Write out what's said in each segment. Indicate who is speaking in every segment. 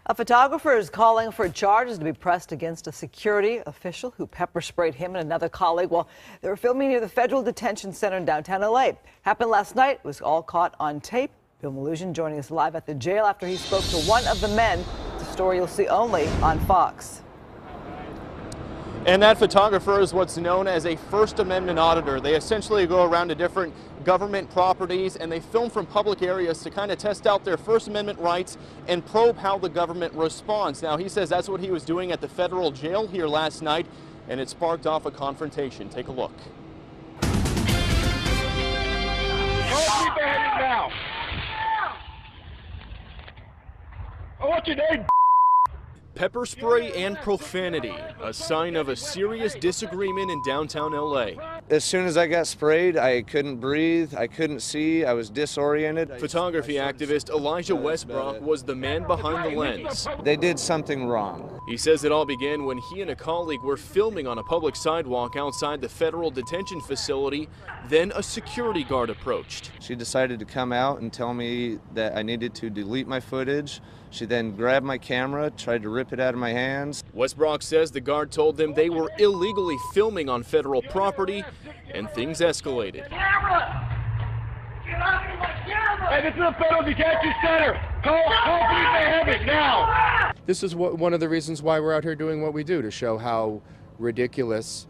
Speaker 1: A photographer is calling for charges to be pressed against a security official who pepper sprayed him and another colleague while they were filming near the Federal Detention Center in downtown LA. Happened last night. It was all caught on tape. Bill Melugin joining us live at the jail after he spoke to one of the men. It's a story you'll see only on Fox.
Speaker 2: And that photographer is what's known as a First Amendment auditor. They essentially go around to different government properties and they film from public areas to kind of test out their First Amendment rights and probe how the government responds. Now, he says that's what he was doing at the federal jail here last night, and it sparked off a confrontation. Take a look.
Speaker 3: Now. What's your name?
Speaker 2: Pepper spray and profanity, a sign of a serious disagreement in downtown LA.
Speaker 4: As soon as I got sprayed, I couldn't breathe, I couldn't see, I was disoriented.
Speaker 2: Photography activist Elijah Westbrook was the man behind the lens.
Speaker 4: They did something wrong.
Speaker 2: He says it all began when he and a colleague were filming on a public sidewalk outside the federal detention facility. Then a security guard approached.
Speaker 4: She decided to come out and tell me that I needed to delete my footage. She then grabbed my camera, tried to rip it out of my hands.
Speaker 2: Westbrook says the guard told them they were illegally filming on federal property, and things escalated.
Speaker 3: Hey, this is the Federal Detention Center. Call police and have it now.
Speaker 5: This is one of the reasons why we're out here doing what we do, to show how ridiculous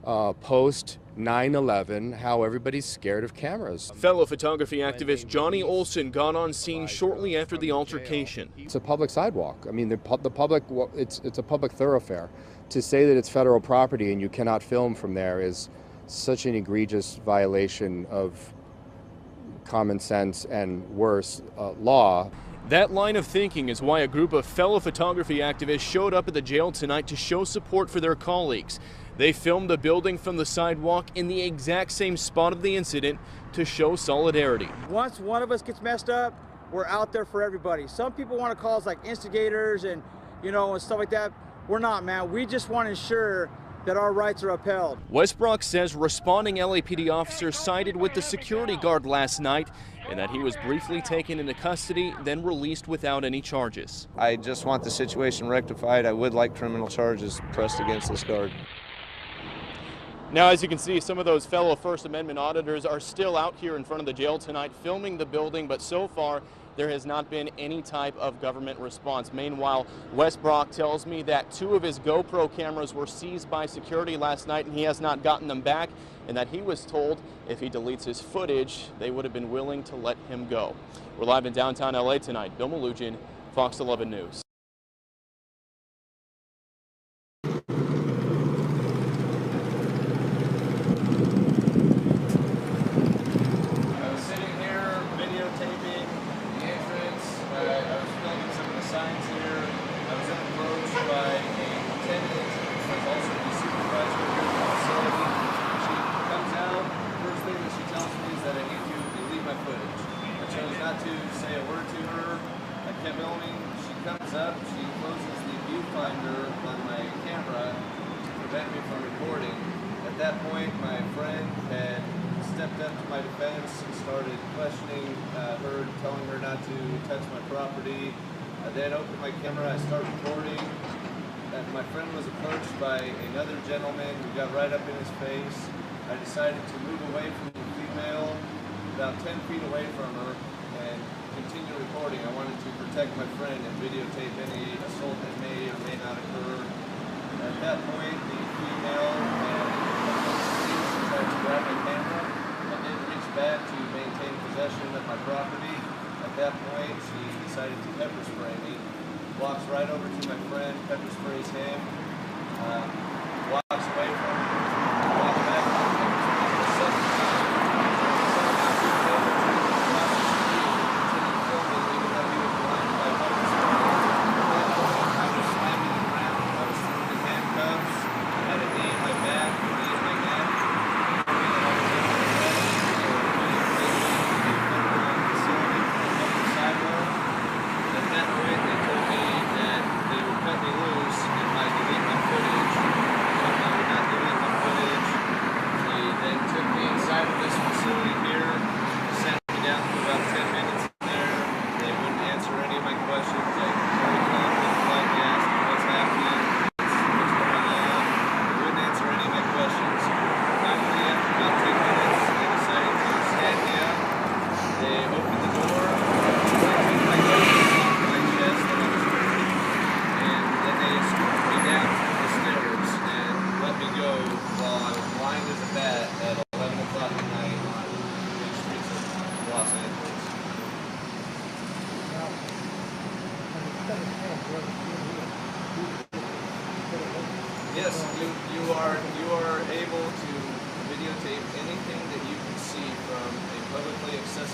Speaker 5: post 9/11, how everybody's scared of cameras.
Speaker 2: Fellow photography activist Johnny Olson got on scene shortly after the altercation.
Speaker 5: It's a public sidewalk. I mean, the public, it's a public thoroughfare. To say that it's federal property and you cannot film from there is such an egregious violation of common sense and worse, law.
Speaker 2: That line of thinking is why a group of fellow photography activists showed up at the jail tonight to show support for their colleagues. They filmed the building from the sidewalk in the exact same spot of the incident to show solidarity.
Speaker 6: Once one of us gets messed up, we're out there for everybody. Some people want to call us like instigators and, and stuff like that. We're not, man. We just want to ensure that our rights are upheld.
Speaker 2: Westbrook says responding LAPD officers sided with the security guard last night and that he was briefly taken into custody, then released without any charges.
Speaker 4: I just want the situation rectified. I would like criminal charges pressed against this guard.
Speaker 2: Now, as you can see, some of those fellow First Amendment auditors are still out here in front of the jail tonight filming the building, but so far there has not been any type of government response. Meanwhile, Westbrook tells me that 2 of his GoPro cameras were seized by security last night and he has not gotten them back, and that he was told if he deletes his footage, they would have been willing to let him go. We're live in downtown LA tonight. Bill Melugin, Fox 11 News.
Speaker 7: Comes up, she closes the viewfinder on my camera to prevent me from recording. At that point, my friend had stepped up to my defense and started questioning her, telling her not to touch my property. I then opened my camera, I started recording. My friend was approached by another gentleman who got right up in his face. I decided to move away from the female, about 10 feet away from her, and continue recording. I wanted to protect my friend and videotape any assault that may or may not occur. At that point, the female tried to grab my camera. I did reach back to maintain possession of my property. At that point, she decided to pepper spray me. Walks right over to my friend, pepper sprays him, walks away from him, walks back to him, pepper sprays the second time.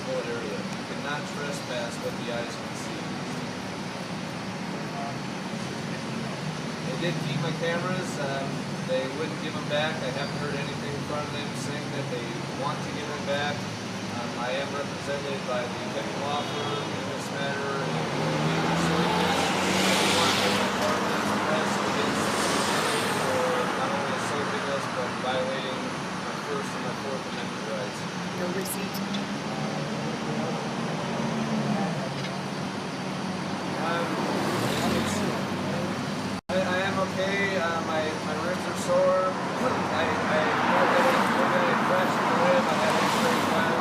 Speaker 7: whole area. You cannot trespass what the eyes can see. They did keep my cameras. They wouldn't give them back. I haven't heard anything from them saying that they want to give them back. I am represented by the Kevin Law Firm in this matter, and we will be pursuing this. Anyone in my department is pressed against the city for not only assaulting us, but violating my First and my Fourth Amendment rights.
Speaker 8: No receipt.
Speaker 7: I am okay. My ribs are sore. I know that I crashed the rib. I had X-ray done.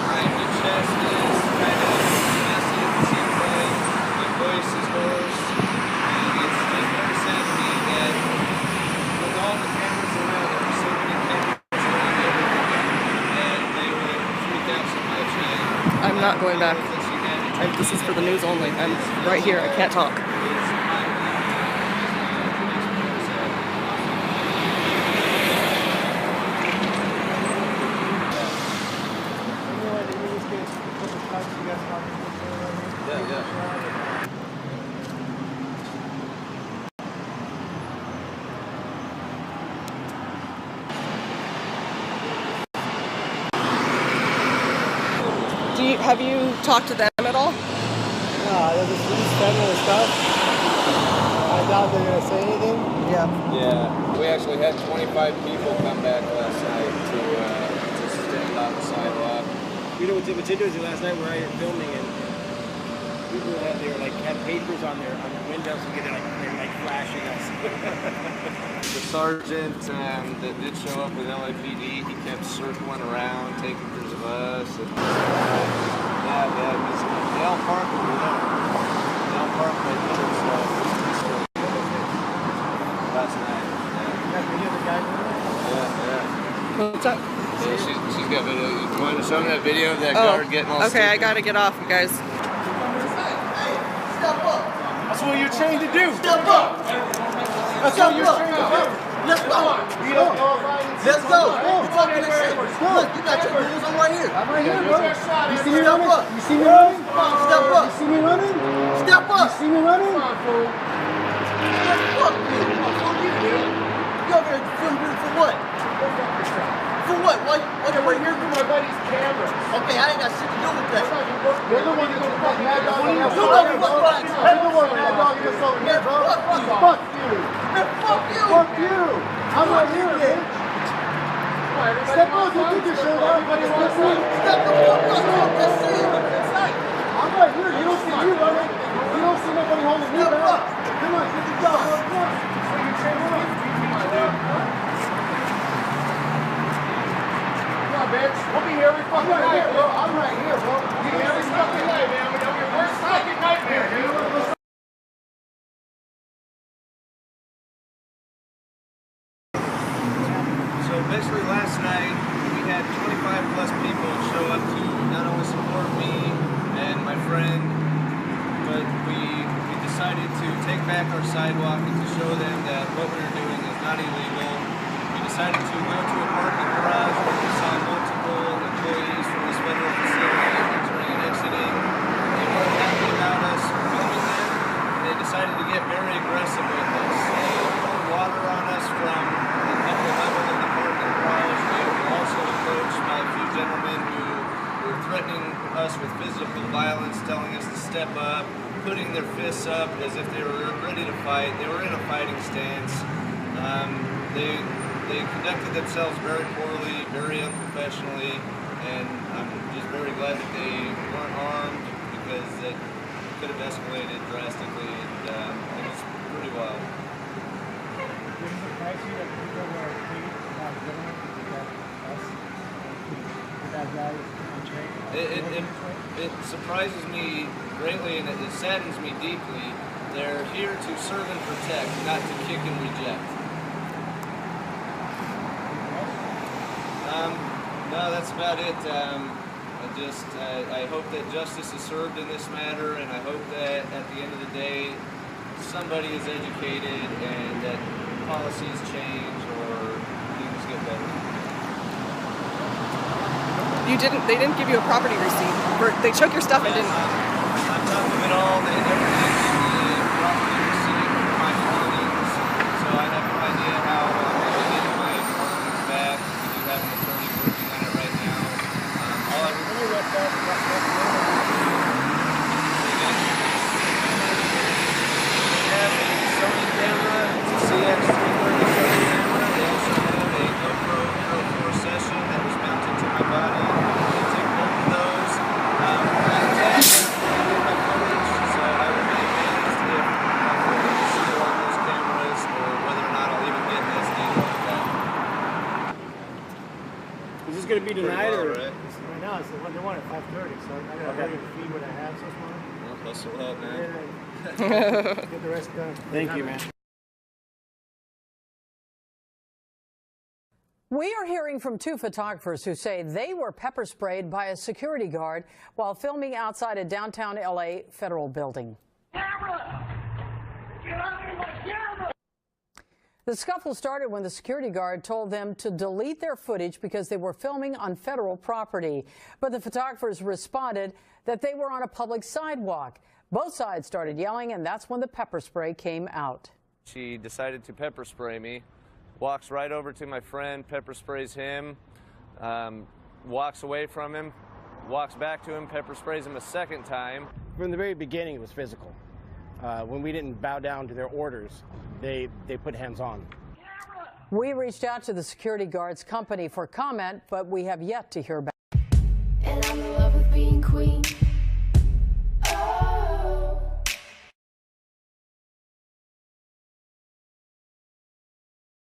Speaker 7: My chest is kind of messy. It seems like my voice is hoarse, and it's just very sad to me that with all the cameras around, there are so many cameras around everywhere, and they would freak out so much. And
Speaker 8: I'm not going back. This is for the news only. I'm right here. I can't talk. Have you talked to them at all?
Speaker 9: No, they're just federal stuff. I doubt they're going to say anything.
Speaker 7: Yeah, we actually had 25 people come back last night to stand on the sidewalk.
Speaker 6: You know what's interesting? Last night we were out here filming, and people had papers on their windows, and they're like flashing us.
Speaker 7: The sergeant that did show up with LAPD, he kept circling around, taking pictures of us. And, because Dale Park over there. Dale Park right there, last night. Yeah.
Speaker 8: What's up?
Speaker 7: So she's got video. You want to show me that video of that guard getting all
Speaker 8: okay,
Speaker 7: stupid?
Speaker 8: I gotta get off, you guys.
Speaker 6: Step up! That's what you're trained to do! Step up! That's what you're trained to do! Let's go! Let's go! You're talking this shit! Look, you got your rules, I'm right here! I'm right here, bro! You see me running? You see me running? Step up! You see me running? Step up! You see me running? Come on, fool! Fuck you! Fuck you, dude! You over here filming for what? For what? Why right here for my buddy's camera? Okay, I ain't got shit to do with that. You're the one who's gonna fuck Mad Dog in this over here, bro. You're the one Mad Dog in this over here, bro. Fuck you. Man, fuck you. Fuck you. I'm right here, bitch. Step up, you think you're showing everybody wants to see? Step the fuck up, let's see it. I'm right here, you don't see me running. You don't see nobody holding me back. Come on, get the job, bro. Come on. So you train me, my dude. Bitch. We'll be here every fucking night, bro. I'm right here, bro. We'll be here every fucking night, man. We'll be your worst fucking nightmare, dude. So basically last night, we had 25 plus people show up to not only support me and my friend, but we decided to take back our sidewalk and to show them that what we were doing is not illegal. We decided to go to a parking garage where we saw multiple employees from this federal facility entering and exiting. They weren't happy about us filming them, and they decided to get very aggressive with us. They poured water on us from the upper level of the parking garage. We were also approached by a few gentlemen who were threatening us with physical violence, telling us to step up, putting their fists up as if they were ready to fight. They were in a fighting stance. They conducted themselves very poorly, very unprofessionally, and I'm just very glad that they weren't armed because it could have escalated drastically, and it was pretty wild. It surprises me greatly, and it saddens me deeply. They're here to serve and protect, not to kick and reject. No, that's about it. I hope that justice is served in this matter, and I hope that at the end of the day, somebody is educated and that policies change or things get better.
Speaker 8: They didn't give you a property receipt. They took your stuff and didn't.
Speaker 7: On top of it all, they never did give me a property receipt for my belongings, so I have no idea how I'm going to get my belongings back. We do have an attorney working on it right now. All I have a Sony camera, it's a CX330 Sony camera. They also have a GoPro Hero 4 Session that was mounted to my body. They took both of those. I tagged my footage, so I would be amazed if my footage is still on those cameras or whether or not I'll even get an SD card back.
Speaker 9: Is this going to be tonight or?
Speaker 7: Right?
Speaker 9: Right now, it's the one at 5:30, so I got to feed what I have so far.
Speaker 7: Well, hustle up, man.
Speaker 9: Get the rest done. Thank you, man.
Speaker 10: We are hearing from two photographers who say they were pepper sprayed by a security guard while filming outside a downtown LA federal building.
Speaker 3: Camera! Get out of my camera!
Speaker 10: The scuffle started when the security guard told them to delete their footage because they were filming on federal property. But the photographers responded that they were on a public sidewalk. Both sides started yelling, and that's when the pepper spray came out.
Speaker 7: She decided to pepper spray me. Walks right over to my friend, pepper sprays him, walks away from him, walks back to him, pepper sprays him a second time.
Speaker 9: From the very beginning, it was physical. When we didn't bow down to their orders, they put hands on.
Speaker 10: We reached out to the security guard's company for comment, but we have yet to hear back.
Speaker 11: And I'm in love with being queen.